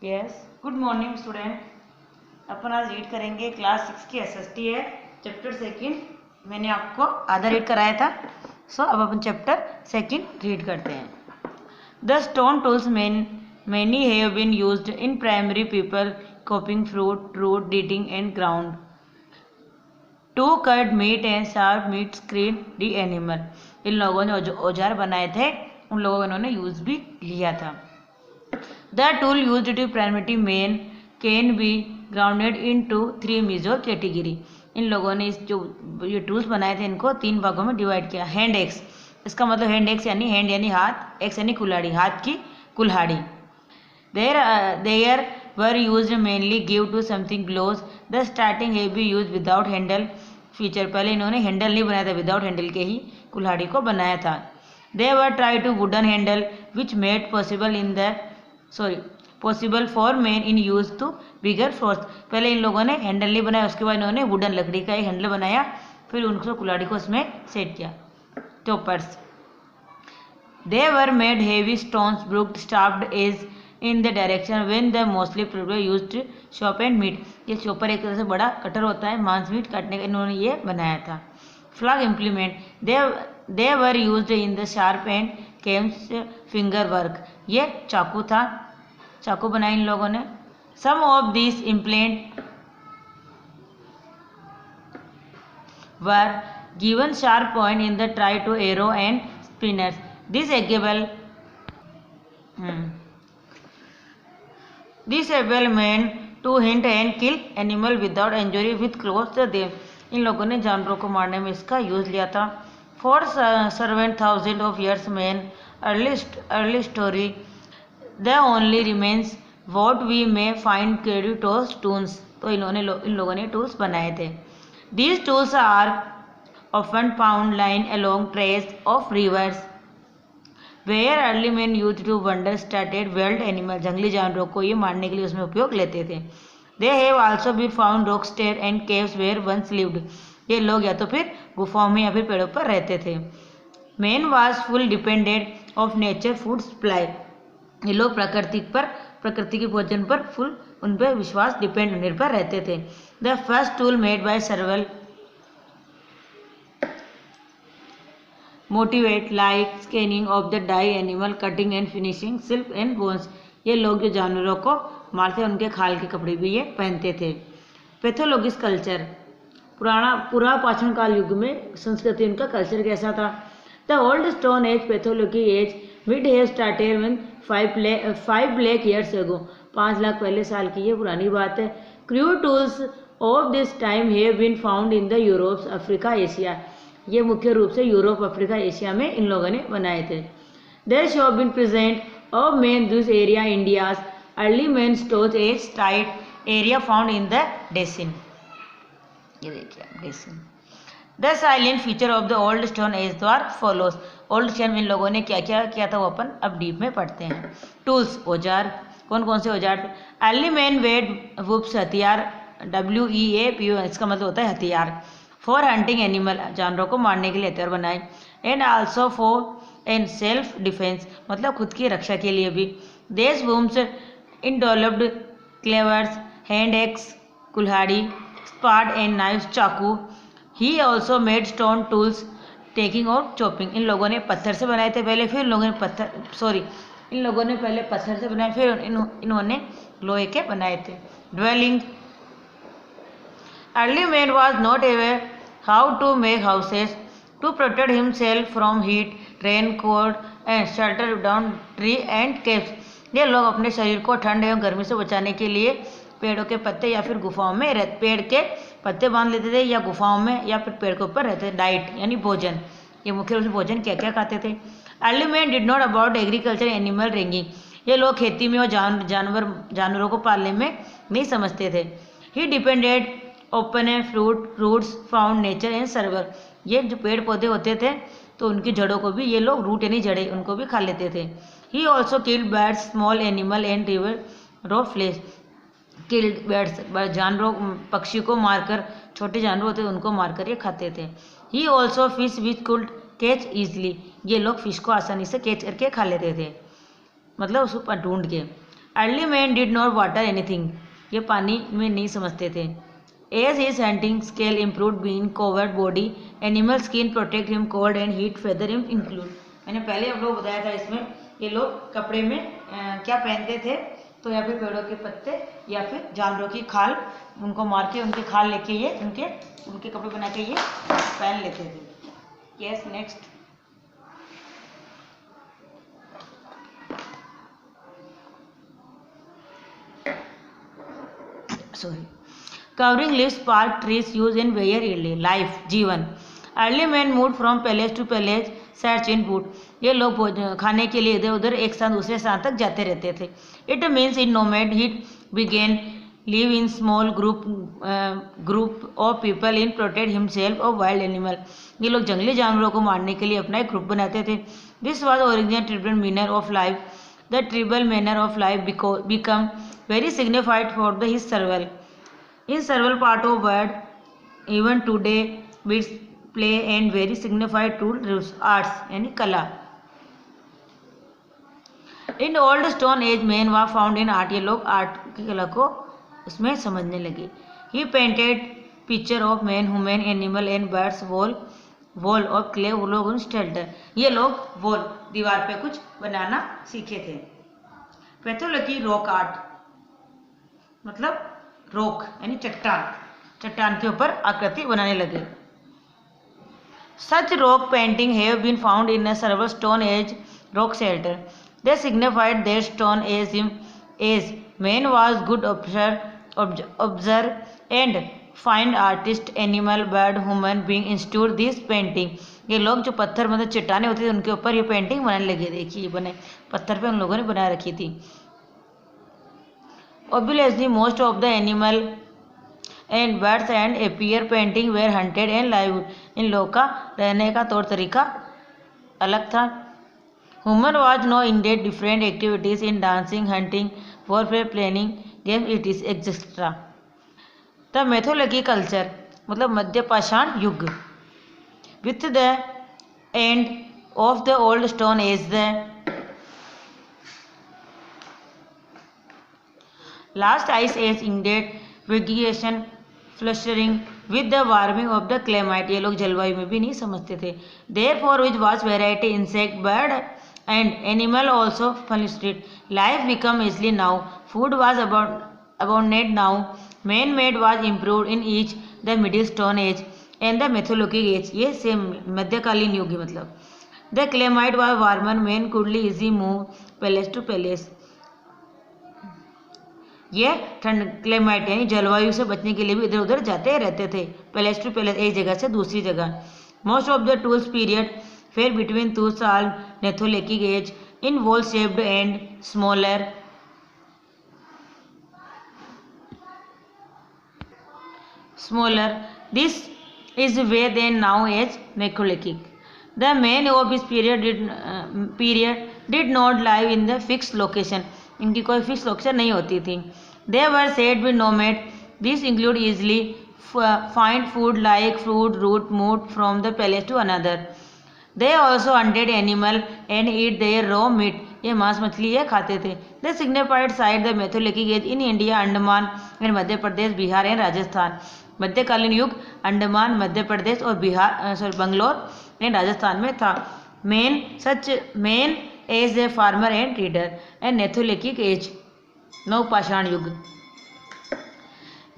Yes, good morning student. अपन आज read करेंगे क्लास 6 की एसएसटी है, चैप्टर सेकंड। मैंने आपको आधा रीड कराया था। सो अब अपन चैप्टर सेकंड रीड करते हैं। The stone tools many have been used in primary people chopping fruit, root digging and ground to cut meat and sharp meat screen the animal। इन लोगों ने जो औजार बनाए थे उन लोगों ने उन्होंने यूज भी लिया था। The tool used to primitive man can be grounded into 3 major category। इन लोगों ने इस जो ये टूल्स बनाए थे इनको 3 भागों में डिवाइड किया। हैंड एक्स, इसका मतलब हैंड एक्स यानी हैंड यानी हाथ, एक्स यानी कुल्हाड़ी, हाथ की कुल्हाड़ी। There were used mainly give to something blows। The starting have been used without handle feature. पहले इन्होंने हैंडल नहीं बनाया था, विदाउट हैंडल के ही कुल्हाड़ी को बनाया था। They were tried to wooden handle which made possible for men in use to bigger force। पहले इन लोगों ने हैंडल नहीं बनाया, उसके बाद इन्होंने वुडन लकड़ी का एक हैंडल बनाया, फिर उनको कुल्हाड़ी को उसमें सेट किया। Choppers, they were made heavy stones brooked stabbed edge in the direction when the mostly people used to chop and meat। ये चॉपर एक तरह से बड़ा कटर होता है मांस मीट काटने का, इन्होंने ये बनाया था। फ्लग implement, they were used in the sharp and केम्स फिंगर वर्क। ये चाकू था, चाकू बनाए इन लोगों ने। Some of this implant were given sharp point in the try to arrow and spinners. This able men to hunt and kill animal without injury with close to them। इन लोगों ने जानवरों को मारने में इसका यूज लिया था। For servant thousands of years men early story the only remains what we may find curious tools। तो इन लोगों ने टूल्स बनाए थे। These tools are often found lying along trails of rivers where early men used to wander started wild animal। जंगली जानवरों को ये मारने के लिए उसमें उपयोग लेते थे। They have also been found rock stairs and caves where once lived। ये लोग या तो फिर गुफाओं में या फिर पेड़ों पर रहते थे। Man was full dependent of nature food supply। ये लोग प्रकृति के भोजन पर फुल उन पर विश्वास डिपेंड निर्भर रहते थे। The first tool made by serval motivate like scanning of the die animal cutting and finishing silk and bones. ये लोग जो जानवरों को मारते उनके खाल के कपड़े भी ये पहनते थे। पैथोलॉजिस्ट कल्चर, पूरा प्राचीन काल युग में संस्कृति उनका कल्चर कैसा था। The old stone age pathology age mid have started when 5 lakh years ago. 5 lakh पहले साल की ये पुरानी बात है। Crude tools of this time have been found in the Europe Africa Asia. ये मुख्य रूप से यूरोप अफ्रीका एशिया में इन लोगों ने बनाए थे। There show been present of men this area India's early man storage age tight area found in the Deccan. ये देखिए Deccan. The silent feature of the old stone age are follows. Old stone में इन लोगों ने क्या क्या किया था वो अपन अब डीप में पढ़ते हैं। टूल्स, औजार, कौन कौन से औजार थे। अर्ली मैन वेड वुप्स, हथियार, WEAPO इसका मतलब होता है हथियार। फॉर हंटिंग एनिमल, जानवरों को मारने के लिए हथियार बनाए। And also for and self defence, मतलब खुद की रक्षा के लिए भी। देश वुम्स in developed cleavers, hand axe कुल्हाड़ी, स्पाड एंड नाइफ चाकू। He also made stone tools taking और चॉपिंग। इन लोगों ने पत्थर से बनाए थे पहले, फिर इन लोगों ने पहले पत्थर से बनाए, फिर इन्होंने लोहे के बनाए थे। Dwelling, early man was not aware how to make houses to protect himself from heat, rain, cold and shelter down tree and caves. ये लोग अपने शरीर को ठंड एवं गर्मी से बचाने के लिए पेड़ों के पत्ते या फिर गुफाओं में पेड़ के पत्ते बांध लेते थे या गुफाओं में या फिर पेड़ के ऊपर रहते थे। डाइट यानी भोजन, ये मुख्य रूप से भोजन क्या क्या खाते थे। Early man did not about agriculture animal ranging. ये लोग खेती में और जानवरों को पालने में नहीं समझते थे। He depended open and roots found nature and server. ये जो पेड़ पौधे होते थे तो उनकी जड़ों को भी ये लोग रूट यानी जड़े उनको भी खा लेते थे। He also killed birds small animal and river raw flesh. Killed birds, जानवरों पक्षी को मारकर, छोटे जानवर होते उनको मारकर ये खाते थे। He also fish which could catch easily. ये लोग फिश को आसानी से कैच करके खा लेते थे, मतलब उसको ढूंढ के। Early man did not water anything, ये पानी में नहीं समझते थे। As his hunting skill improve being covered body animal skin protect him cold and heat feather him include. मैंने पहले आप लोग बताया था इसमें ये लोग कपड़े में क्या पहनते थे, तो या फिर पेड़ों के पत्ते या फिर जानवरों की खाल, उनको मार के उनके खाल लेके ये उनके कपड़े बना के ये पहन लेते थे। Yes next. Sorry. Covering leaves park trees use in where early life जीवन। Early man move from palace to palace search in food, ये लोग खाने के लिए इधर उधर एक स्थान दूसरे स्थान तक जाते रहते थे। It means in nomad he begin live in small group of people in protect himself of wild animal, ये लोग जंगली जानवरों को मारने के लिए अपना एक ग्रुप बनाते थे। This was original tribal manner of life, the tribal manner of life become very signified for the his survival in several part of world. Even today beats play and very signified to arts यानी कला। In old stone age men were found in art, ये लोग art की कला को उसमें समझने लगे। He painted picture of man, woman, animal and birds, wall of clay, वो लोग sculptor, ये लोग वॉल दीवार पे कुछ बनाना सीखे थे। पैथोलॉजी रॉक आर्ट, मतलब रॉक यानी चट्टान के ऊपर आकृति बनाने लगे। Such rock painting have been found in a several stone age rock shelter. They signified their stone age man was good observer and find artist animal bird human being institute this painting. ये लोग जो पत्थर मतलब चट्टाने होती थी उनके ऊपर ये पेंटिंग बनाने लगे। देखिए बने पत्थर पे उन लोगों ने बना रखी थी। Obviously, most of the animal and birds and appear painting were hunted and lived. इन लोगों का रहने का तौर तरीका अलग था। Human was no indeed different activities in dancing, hunting, warfare, planning, games, etc. The mythology culture मतलब मध्य पाषाण युग। With the end of the old stone age, the last ice age ended, vegetation flowering with the warming of the climate, ये लोग जलवायु में भी नहीं समझते थे। Therefore which was variety insect, bird and animal also flourished. Life become easily now, food was abundant now, man-made was improved in each the middle stone age and the mythologic age, ये same मध्यकालीन युग मतलब। The climate was warmer, man could easily move palace to palace, ये ठंड climate यानी जलवायु से बचने के लिए भी इधर उधर जाते रहते थे, पैलेस टू पैलेस, एक जगह से दूसरी जगह। Most of the tools period fell between two साल neolithic age in wall shaped and smaller this is way then now age neolithic. The man of this period did not live in the fix location, इनकी कोई fix location नहीं होती थी। They were said to be nomad. These include easily find food like fruit, root, moved from the palace to another. They also hunted animal and eat their raw meat. ये मांस मछली ये खाते थे। They signified site the Mythologic age in India, Andaman and Madhya Pradesh, Bihar and Rajasthan. मध्यकालीन युग अंडमान, मध्य प्रदेश और Bihar Bangalore and Rajasthan में था। Men as a farmer and trader and neolithic age नवपाषाण युग।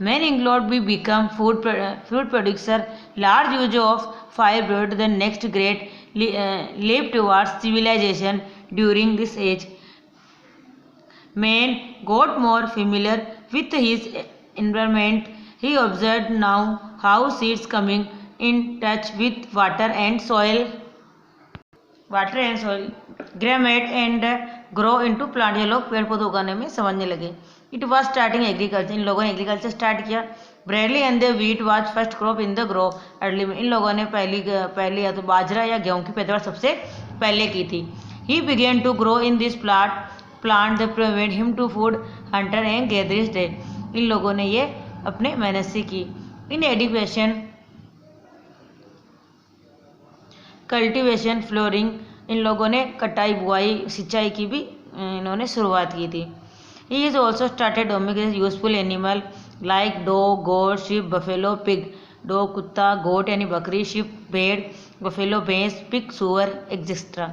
मैन इंग्लैंड भी become food producer, large use of fire the next great leap towards civilisation during this age. Man got more familiar with his environment, he observed now how seeds coming in touch with water and soil germinate and grow into plant, ये लोग पेड़ पौधे उगाने में समझने लगे। It was starting agriculture, इन लोगों ने एग्रीकल्चर स्टार्ट किया। Bradley and the wheat was first crop in the grow early में, इन लोगों ने पहली या तो बाजरा या गेहूं की पैदावार सबसे पहले की थी। He began to grow in this plant the prevent him to food hunter and gathering day, इन लोगों ने ये अपने मेहनत से की। इन एजुकेशन कल्टीवेशन फ्लोरिंग, इन लोगों ने कटाई बुआई सिंचाई की भी इन्होंने शुरुआत की थी। He is also started domestic useful animal like dog, goat, sheep, buffalo, pig. Dog कुत्ता, goat यानी बकरी, sheep भेड़, buffalo भैंस, pig सुअर etc.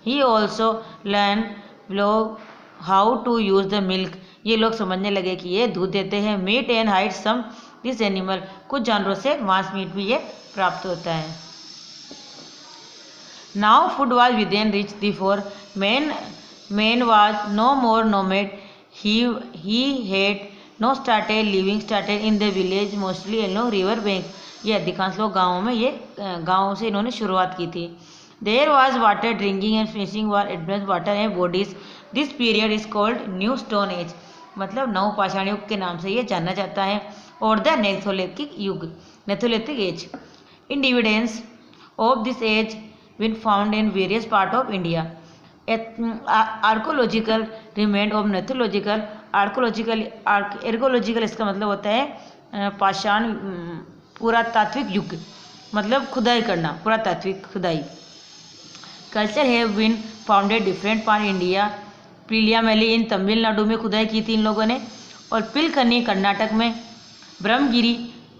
He also learn how to use the milk. ये लोग समझने लगे कि ये दूध देते हैं. Meat and hide some this animal. कुछ जानवरों से मांस मीट भी ये प्राप्त होता है. Now food was within reach. Therefore man was no more nomad. He had no started in the village mostly along river bank. ये अधिकांश लोग गाँव में ये गाँव से इन्होंने शुरुआत की थी. There was water drinking and finishing were advanced water and bodies. This period is called New Stone Age. मतलब नवपाषाण युग के नाम से ये जाना जाता है. और द नेथोलिथिक युग, नेथोलिथिक as. In evidence of this age been found in various parts of India. Archaeological remained of neological. Archaeological इसका मतलब होता है पाषाण पुरातात्विक युग, मतलब खुदाई करना, पुरातात्विक खुदाई. Culture have been founded different part India. पिलियामेली इन तमिलनाडु में खुदाई की थी इन लोगों ने, और पिलखनी कर्नाटक में, ब्रह्मगिरी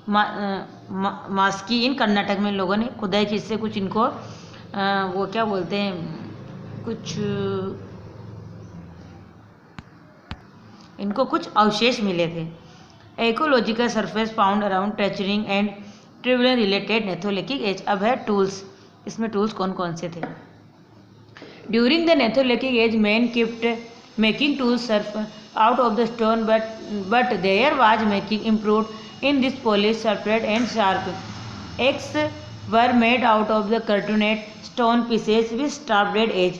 मास्की इन कर्नाटक में इन लोगों ने खुदाई की. इससे कुछ इनको वो क्या बोलते हैं, कुछ इनको कुछ अवशेष मिले थे. Ecological surface found around trenching and tribunal related neolithic age. अब है टूल्स. इसमें टूल्स कौन कौन से थे. During the neolithic age man kept making tools surf out of the stone but there was making improved in this polish surface and sharp. Axe were made out of the कर्टूनेट stone pieces with sharp edge.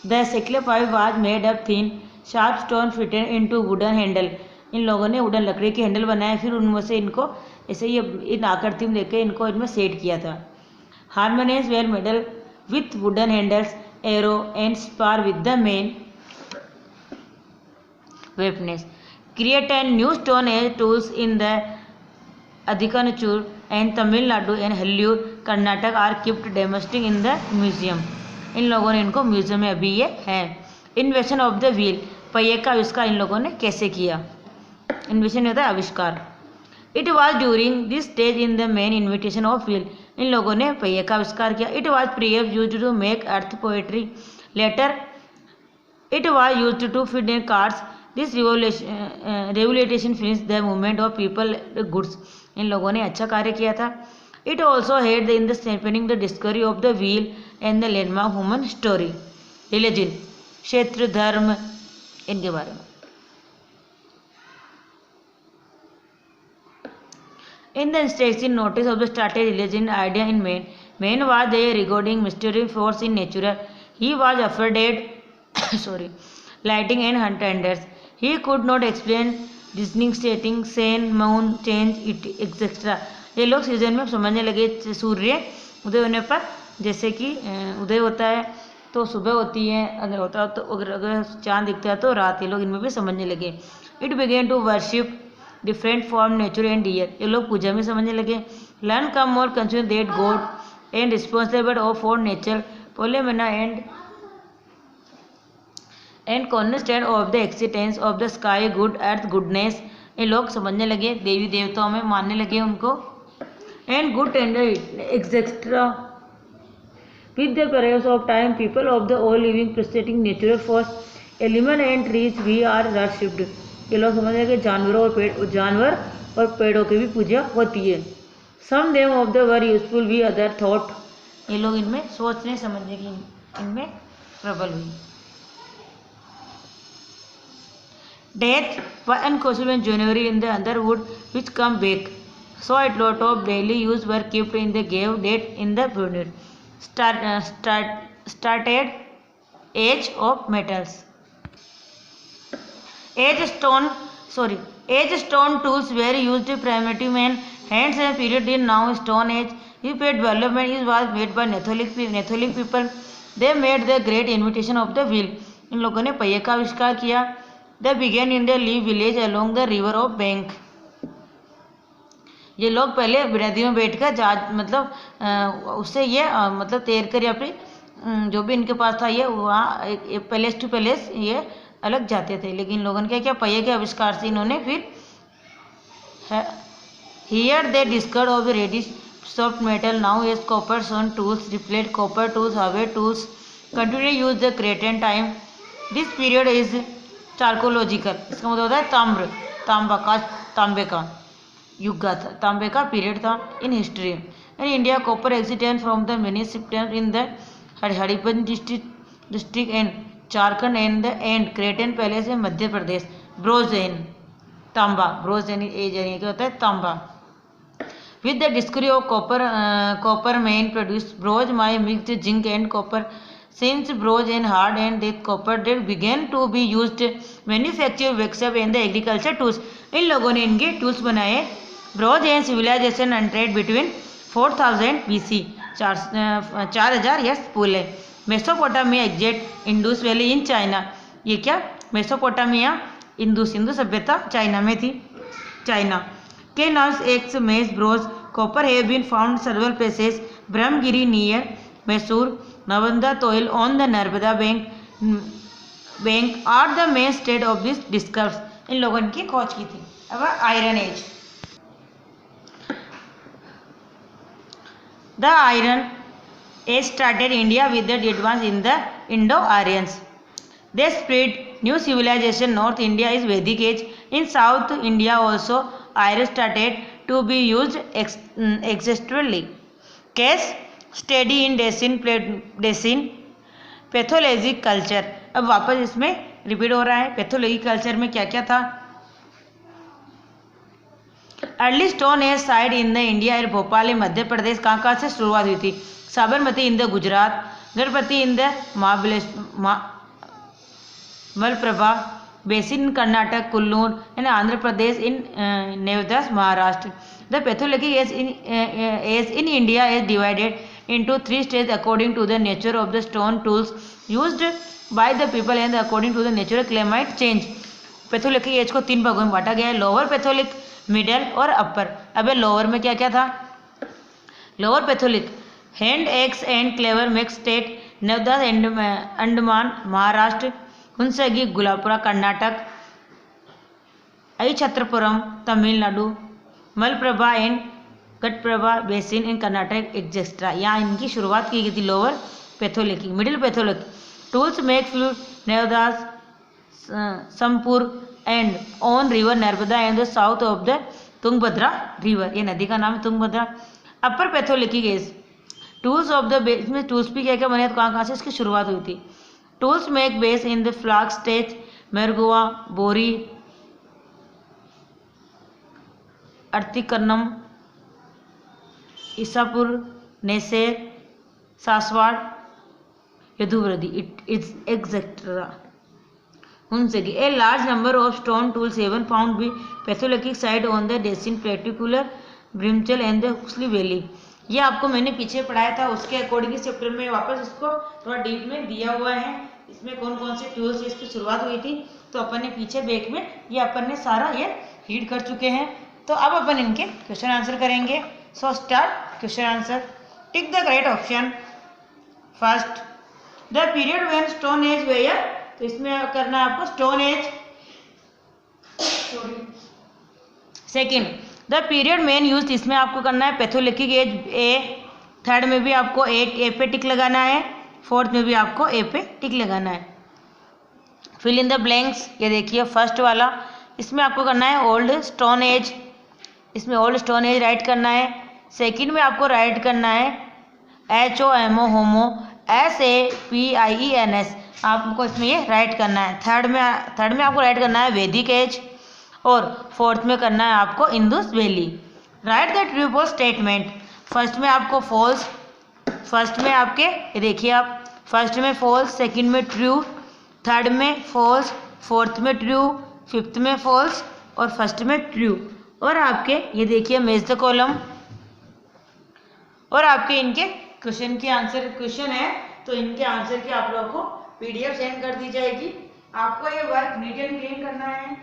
The sickle pipe was made of thin, sharp stone fitted into wooden handle. इन लोगों ने wooden लकड़ी के handle बनाए, फिर उनमें से इनको ऐसे ये इन आकृति में देके इनको इनमें सेट किया था. Harmonious well medal with wooden handles, arrow and spear with the main weapons. Create and new stone age tools in the Adichanallur and Tamil Nadu and Hallur Karnataka are kept demonstrating in the museum. इन लोगों ने इनको म्यूजियम में अभी ये है. इन्वेंशन ऑफ द व्हील, पहिए का आविष्कार इन लोगों ने कैसे किया. इन्वेंशन होता है आविष्कार. It was during this stage in the men invitation of wheel. इन लोगों ने पहिए का आविष्कार किया. It was previous used to make earth pottery. Later it was used to feed in cars. This revolution finish the movement of people goods. इन लोगों ने अच्छा कार्य किया था. It also head in the championing the discovery of the wheel and the landmark human story. Religion, क्षेत्र, धर्म, इनके बारे में. In the instruction notice of the started religion idea in man was the regarding mysterious force in natural. He was afforded lighting and hunters. He could not explain designing setting sun moon change it etcetera. ये लोग season में समझने लगे. सूर्य उदय होने पर, जैसे कि उदय होता है तो सुबह होती है, अगर होता है तो अगर चांद दिखता है तो रात. ये लोग इनमें भी समझने लगे. It began to worship different form nature and deer. ये लोग पूजा में समझने लगे. Learn come more consider that god and responsible of for nature phenomena and constant of the existence of the sky good earth goodness. ये लोग समझने लगे, देवी देवताओं में मानने लगे उनको. And good tender etcetera. With the periods of time people of the all living presiding natural force element and trees we are worshipped. ये लोग समझ लगे जानवर और पेड़ों की भी पूजा होती है. Some them of the were useful we other thought. ये लोग इनमें सोचने समझने की इनमें प्रबल हुई. Death was unconscious in January in the underwood which come back. So a lot of daily use were kept in the gave date in the funeral. Started age of metals. Age stone tools were used primitive man hands and period in now stone age. If development was made by Neolithic people, they made the great invention of the wheel. इन लोगों ने पहिए का आविष्कार किया. They began in the Lee village along the river of bank. ये लोग पहले नदी में बैठकर जहाज मतलब उससे ये मतलब तैर कर या फिर जो भी इनके पास था ये वहाँ एक पैलेस टू पैलेस ये अलग जाते थे। लेकिन लोगों ने क्या पहिए के आविष्कार से इन्होंने फिर here they discovered of reddish soft metal now as copper stone tools replaced copper tools hardware tools continue to use the cretan time this period is चार्कोलॉजिकल। इसका मतलब होता है तांबे का युग था, तांबे का पीरियड था in history. In India copper existent from the many shifted in the हरिपन district and Jharkhand and the and क्रेटन palace in Madhya Pradesh. Bronze and तांबा, ब्रोंज एन एज क्या होता है तांबा। With the discovery of copper main produced bronze by mixed zinc and copper. Since bronze and hard and that copper they began to be used manufacture workshop and the agriculture tools. इन लोगों ने इनके tools बनाए। Bronze and civilization entered between 4000 BC 4000 yes पूले Mesopotamia exact Indus valley in China. ये क्या Mesopotamia Indus Hindu सभ्यता China में थी। China Canals, eggs, maize, bronze, copper have been found several places. Brahmagiri near Mysore, Nalanda Toil on the Narmada bank are the main state of this discoveries. इन लोगों ने की खोज की थी। अब iron age. The iron age started India with the advance in the Indo-Aryans. They spread new civilization. North India is Vedic age. In South India also iron started to be used extensively. Case study in Dacian pathologic culture. अब वापस इसमें repeat हो रहा है। Pathology culture में क्या क्या था? Early stone age side in the India and Bhopal Madhya Pradesh. कहाँ से शुरुआत हुई थी? Sabarmati in the Gujarat, Ganpati in the Malaprabha basin in Karnataka, Kullur and Andhra Pradesh in Nevasa Maharashtra. The paleolithic age in India is divided into 3 stages according to the nature of the stone tools used by the people and according to the natural climate change. Paleolithic age को 3 भागों में बांटा गया है, lower पैथोलिक, middle और अपर। अब lower में क्या क्या था? Lower paleolithic hand axe and cleaver mix state Nevasa Andaman Maharashtra, Hunsgi Gulapura Karnataka, आई Chhatrapuram Tamil Nadu, Malaprabha and Ghataprabha basin in Karnataka etcetera. यहाँ इनकी शुरुआत की गई थी lower paleolithic. Middle paleolithic tools make fluid Nevasa Sampur and on river Narmada and the south of the Tungabhadra river. ये नदी का नाम है Tungabhadra. Upper paleolithic age tools of the base में टूल्स भी क्या क्या बने, तो कहाँ से इसकी शुरुआत हुई थी? Tools make base in the flake stage मेरगुआ, बोरी, अर्तिकन्नम, ईसापुर, नेसेर, सासवाड़, यदुवृद्धि it is etcetera. Hunsgi a large number of stone tools have been found be paleolithic side on the basin particular ब्रिमचल एंड द हुक्सली वैली। ये आपको मैंने पीछे पढ़ाया था, उसके अकॉर्डिंग इस चैप्टर में वापस इसको थोड़ा डीप में दिया हुआ है। इसमें कौन कौन से टूल्स इसकी शुरुआत हुई थी, तो अपन ने पीछे बैक में ये अपन ने सारा ये रीड कर चुके हैं। तो अब अपन इनके क्वेश्चन आंसर करेंगे। So start question answer. Tick the correct option. First the period when stone age were, तो इसमें करना है आपको stone age. Second the period men use, इसमें आपको करना है पैथोलिथिक एज ए। थर्ड में भी आपको ए पे टिक लगाना है। फोर्थ में भी आपको ए पे टिक लगाना है। Fill in the blanks. ये देखिए फर्स्ट वाला, इसमें आपको करना है ओल्ड स्टोन एज, इसमें ओल्ड स्टोन एज राइट करना है। सेकंड में आपको राइट करना है HOMO होमो, SAPIENS, आपको इसमें ये राइट करना है। थर्ड में आपको राइट करना है वैदिक एज, और फोर्थ में करना है आपको Indus valley. Write the true false statement. First में आपको फॉल्स, फर्स्ट में आपके ये देखिए आप, फर्स्ट में फॉल्स, सेकंड में ट्रू, थर्ड में फॉल्स, फोर्थ में ट्रू, फिफ्थ में फॉल्स और फर्स्ट में ट्रू। और आपके ये देखिए मैच द कॉलम, और आपके इनके क्वेश्चन के आंसर क्वेश्चन है, तो इनके आंसर की आप लोगों को PDF सेंड कर दी जाएगी। आपको ये वर्क नीट एंड क्लीन करना है।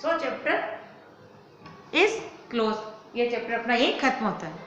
सो चैप्टर इज क्लोज, ये चैप्टर अपना ये खत्म होता है।